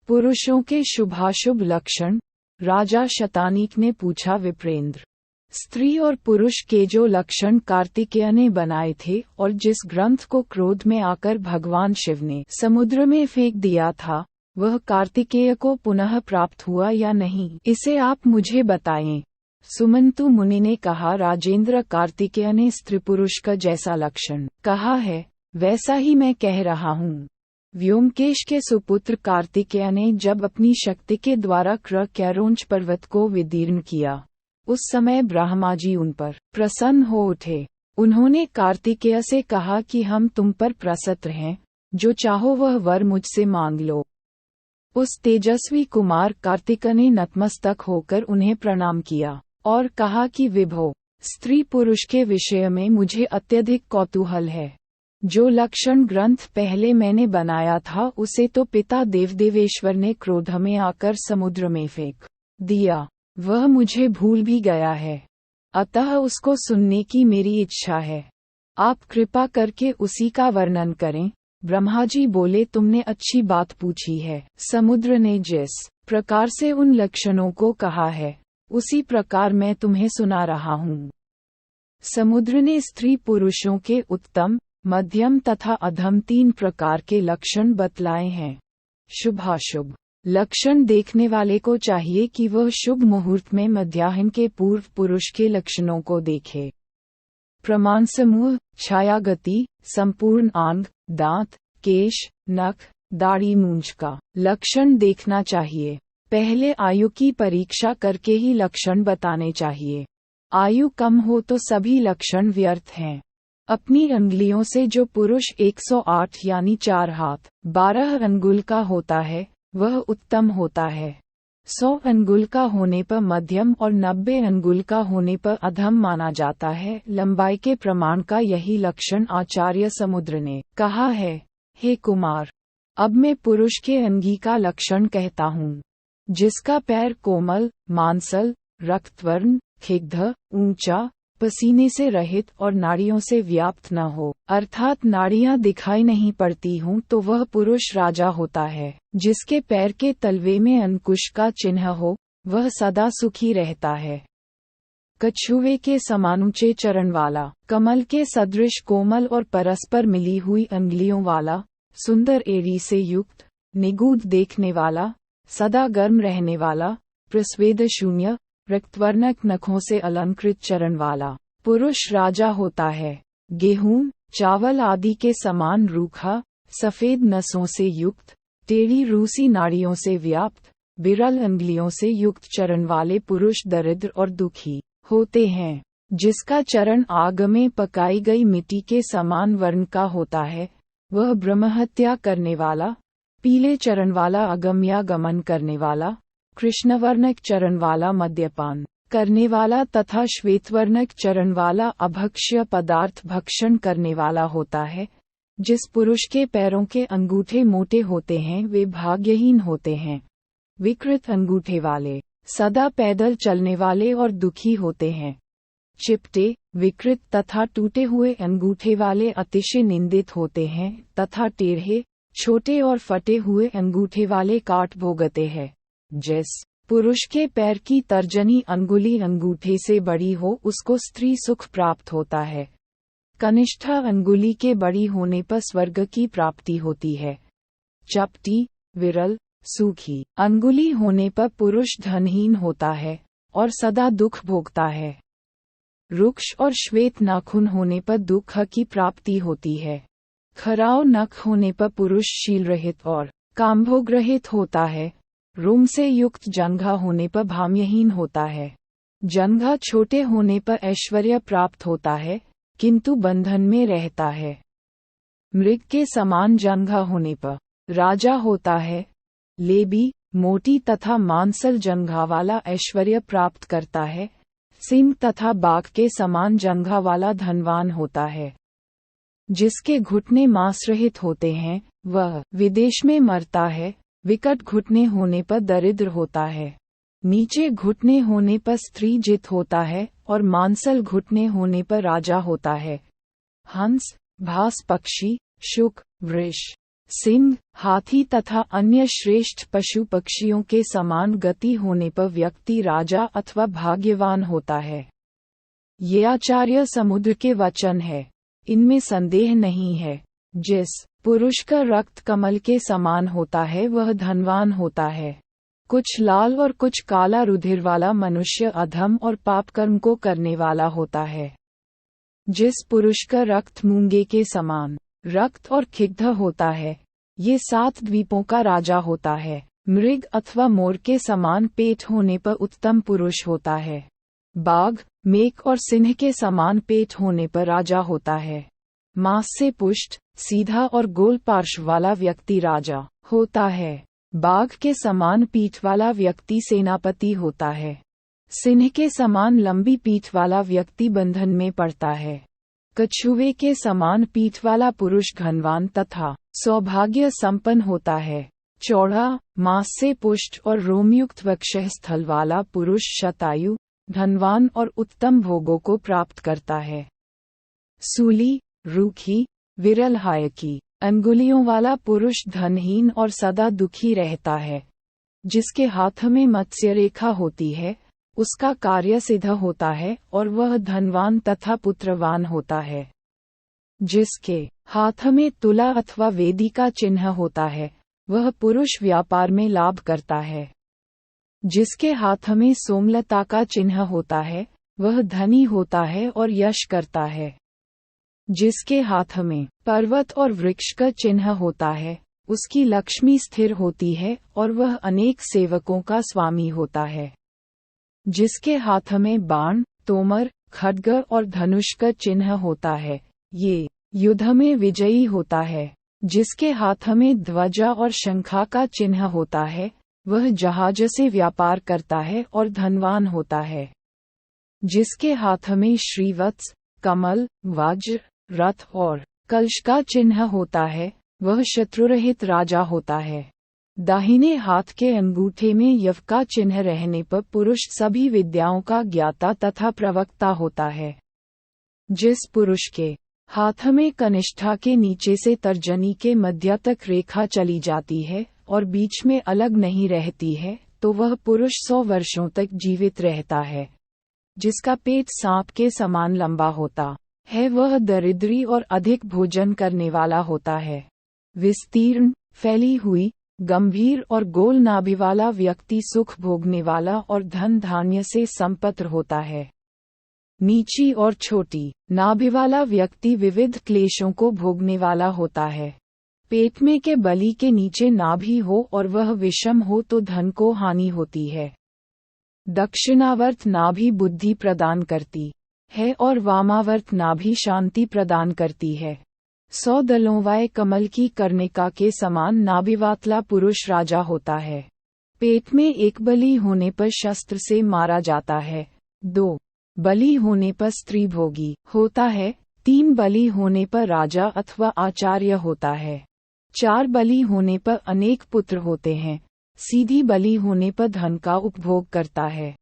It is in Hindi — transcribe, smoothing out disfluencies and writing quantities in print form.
पुरुषों के शुभाशुभ लक्षण। राजा शतानीक ने पूछा, विप्रेंद्र, स्त्री और पुरुष के जो लक्षण कार्तिकेय ने बनाए थे और जिस ग्रंथ को क्रोध में आकर भगवान शिव ने समुद्र में फेंक दिया था, वह कार्तिकेय को पुनः प्राप्त हुआ या नहीं, इसे आप मुझे बताएं। सुमंतु मुनि ने कहा, राजेंद्र, कार्तिकेय ने स्त्री पुरुष का जैसा लक्षण कहा है वैसा ही मैं कह रहा हूँ। व्योमकेश के सुपुत्र कार्तिकेय ने जब अपनी शक्ति के द्वारा कैरोंच पर्वत को विदीर्ण किया, उस समय ब्रह्मा जी उन पर प्रसन्न हो उठे। उन्होंने कार्तिकेय से कहा कि हम तुम पर प्रसन्न हैं, जो चाहो वह वर मुझसे मांग लो। उस तेजस्वी कुमार कार्तिक ने नतमस्तक होकर उन्हें प्रणाम किया और कहा कि विभो, स्त्री पुरुष के विषय में मुझे अत्यधिक कौतूहल है। जो लक्षण ग्रंथ पहले मैंने बनाया था उसे तो पिता देवदेवेश्वर ने क्रोध में आकर समुद्र में फेंक दिया, वह मुझे भूल भी गया है, अतः उसको सुनने की मेरी इच्छा है। आप कृपा करके उसी का वर्णन करें। ब्रह्मा जी बोले, तुमने अच्छी बात पूछी है। समुद्र ने जिस प्रकार से उन लक्षणों को कहा है उसी प्रकार मैं तुम्हें सुना रहा हूँ। समुद्र ने स्त्री पुरुषों के उत्तम, मध्यम तथा अधम 3 प्रकार के लक्षण बतलाए हैं। शुभाशुभ लक्षण देखने वाले को चाहिए कि वह शुभ मुहूर्त में मध्याह्न के पूर्व पुरुष के लक्षणों को देखे। प्रमाण समूह, छाया गति, संपूर्ण आंग, दांत, केश, नख, दाढ़ी, मूंछ का लक्षण देखना चाहिए। पहले आयु की परीक्षा करके ही लक्षण बताने चाहिए। आयु कम हो तो सभी लक्षण व्यर्थ हैं। अपनी अंगुलियों से जो पुरुष 108 यानी 4 हाथ 12 अंगुल का होता है वह उत्तम होता है। 100 अंगुल का होने पर मध्यम और 90 अंगुल का होने पर अधम माना जाता है। लंबाई के प्रमाण का यही लक्षण आचार्य समुद्र ने कहा है। हे कुमार, अब मैं पुरुष के अंगी का लक्षण कहता हूँ। जिसका पैर कोमल, मांसल, रक्तवर्ण, खिग्ध, ऊंचा, पसीने से रहित और नाड़ियों से व्याप्त न हो, अर्थात नाड़ियां दिखाई नहीं पड़ती हों, तो वह पुरुष राजा होता है। जिसके पैर के तलवे में अंकुश का चिन्ह हो, वह सदा सुखी रहता है। कछुए के समानुचे चरण वाला, कमल के सदृश कोमल और परस्पर मिली हुई अंगुलियों वाला, सुंदर एड़ी से युक्त, निगूढ़ देखने वाला, सदा गर्म रहने वाला, प्रस्वेद शून्य, रक्तवर्णक नखों से अलंकृत चरण वाला पुरुष राजा होता है। गेहूं, चावल आदि के समान रूखा, सफेद नसों से युक्त, टेढ़ी रूसी नाड़ियों से व्याप्त, बिरल अंगुलियों से युक्त चरण वाले पुरुष दरिद्र और दुखी होते हैं। जिसका चरण आग में पकाई गई मिट्टी के समान वर्ण का होता है, वह ब्रह्महत्या करने वाला, पीले चरण वाला अगम्यागमन करने वाला, कृष्णवर्णक चरण वाला मद्यपान करने वाला तथा श्वेतवर्णक चरण वाला अभक्ष्य पदार्थ भक्षण करने वाला होता है। जिस पुरुष के पैरों के अंगूठे मोटे होते हैं वे भाग्यहीन होते हैं। विकृत अंगूठे वाले सदा पैदल चलने वाले और दुखी होते हैं। चिपटे, विकृत तथा टूटे हुए अंगूठे वाले अतिशय निंदित होते हैं तथा टेढ़े, छोटे और फटे हुए अंगूठे वाले काट भोगते हैं। जिस पुरुष के पैर की तर्जनी अंगुली अंगूठे से बड़ी हो उसको स्त्री सुख प्राप्त होता है। कनिष्ठा अंगुली के बड़ी होने पर स्वर्ग की प्राप्ति होती है। चपटी, विरल, सूखी अंगुली होने पर पुरुष धनहीन होता है और सदा दुख भोगता है। रुक्ष और श्वेत नाखून होने पर दुख की प्राप्ति होती है। खराव नख होने पर पुरुष शील रहित और कामभोग रहित होता है। रोम से युक्त जंघा होने पर भाम्यहीन होता है। जंघा छोटे होने पर ऐश्वर्य प्राप्त होता है, किंतु बंधन में रहता है। मृग के समान जंघा होने पर राजा होता है। लेबी, मोटी तथा मांसल जंघा वाला ऐश्वर्य प्राप्त करता है। सिंह तथा बाघ के समान जंघा वाला धनवान होता है। जिसके घुटने मांस रहित होते हैं वह विदेश में मरता है। विकट घुटने होने पर दरिद्र होता है। नीचे घुटने होने पर स्त्री जित होता है और मांसल घुटने होने पर राजा होता है। हंस, भास पक्षी, शुक, वृष, सिंह, हाथी तथा अन्य श्रेष्ठ पशु पक्षियों के समान गति होने पर व्यक्ति राजा अथवा भाग्यवान होता है। ये आचार्य समुद्र के वचन है, इनमें संदेह नहीं है। जिस पुरुष का रक्त कमल के समान होता है वह धनवान होता है। कुछ लाल और कुछ काला रुधिर वाला मनुष्य अधम और पाप कर्म को करने वाला होता है। जिस पुरुष का रक्त मूंगे के समान रक्त और खिग्ध होता है, ये 7 द्वीपों का राजा होता है। मृग अथवा मोर के समान पेट होने पर उत्तम पुरुष होता है। बाघ, मेक और सिंह के समान पेट होने पर राजा होता है। मांस से पुष्ट, सीधा और गोल पार्श्व वाला व्यक्ति राजा होता है। बाघ के समान पीठ वाला व्यक्ति सेनापति होता है। सिंह के समान लंबी पीठ वाला व्यक्ति बंधन में पड़ता है। कछुए के समान पीठ वाला पुरुष धनवान तथा सौभाग्य संपन्न होता है। चौड़ा, मांस से पुष्ट और रोमयुक्त वक्षस्थल वाला पुरुष शतायु, धनवान और उत्तम भोगों को प्राप्त करता है। सूली, रूखी, विरल हायकी अंगुलियों वाला पुरुष धनहीन और सदा दुखी रहता है। जिसके हाथ में मत्स्य रेखा होती है, उसका कार्य सिद्ध होता है और वह धनवान तथा पुत्रवान होता है। जिसके हाथ में तुला अथवा वेदी का चिन्ह होता है, वह पुरुष व्यापार में लाभ करता है। जिसके हाथ में सोमलता का चिन्ह होता है, वह धनी होता है और यश करता है। जिसके हाथ में पर्वत और वृक्ष का चिन्ह होता है, उसकी लक्ष्मी स्थिर होती है और वह अनेक सेवकों का स्वामी होता है। जिसके हाथ में बाण, तोमर, खड्ग और धनुष का चिन्ह होता है, ये युद्ध में विजयी होता है। जिसके हाथ में ध्वजा और शंखा का चिन्ह होता है, वह जहाज से व्यापार करता है और धनवान होता है। जिसके हाथ में श्रीवत्स, कमल, वज्र, रथ और कलश का चिन्ह होता है, वह शत्रुरहित राजा होता है। दाहिने हाथ के अंगूठे में यव का चिन्ह रहने पर पुरुष सभी विद्याओं का ज्ञाता तथा प्रवक्ता होता है। जिस पुरुष के हाथ में कनिष्ठा के नीचे से तर्जनी के मध्य तक रेखा चली जाती है और बीच में अलग नहीं रहती है, तो वह पुरुष 100 वर्षों तक जीवित रहता है। जिसका पेट सांप के समान लंबा होता है, वह दरिद्री और अधिक भोजन करने वाला होता है। विस्तीर्ण, फैली हुई, गंभीर और गोल नाभि वाला व्यक्ति सुख भोगने वाला और धन धान्य से संपन्न होता है। नीची और छोटी नाभि वाला व्यक्ति विविध क्लेशों को भोगने वाला होता है। पेट में के बलि के नीचे नाभि हो और वह विषम हो तो धन को हानि होती है। दक्षिणावर्त नाभि बुद्धि प्रदान करती है और वामावर्त नाभि शांति प्रदान करती है। 100 दलों वाले कमल की कर्णिका के समान नाभिवातला पुरुष राजा होता है। पेट में एक बलि होने पर शस्त्र से मारा जाता है। 2 बलि होने पर स्त्री भोगी होता है। 3 बलि होने पर राजा अथवा आचार्य होता है। 4 बलि होने पर अनेक पुत्र होते हैं। सीधी बलि होने पर धन का उपभोग करता है।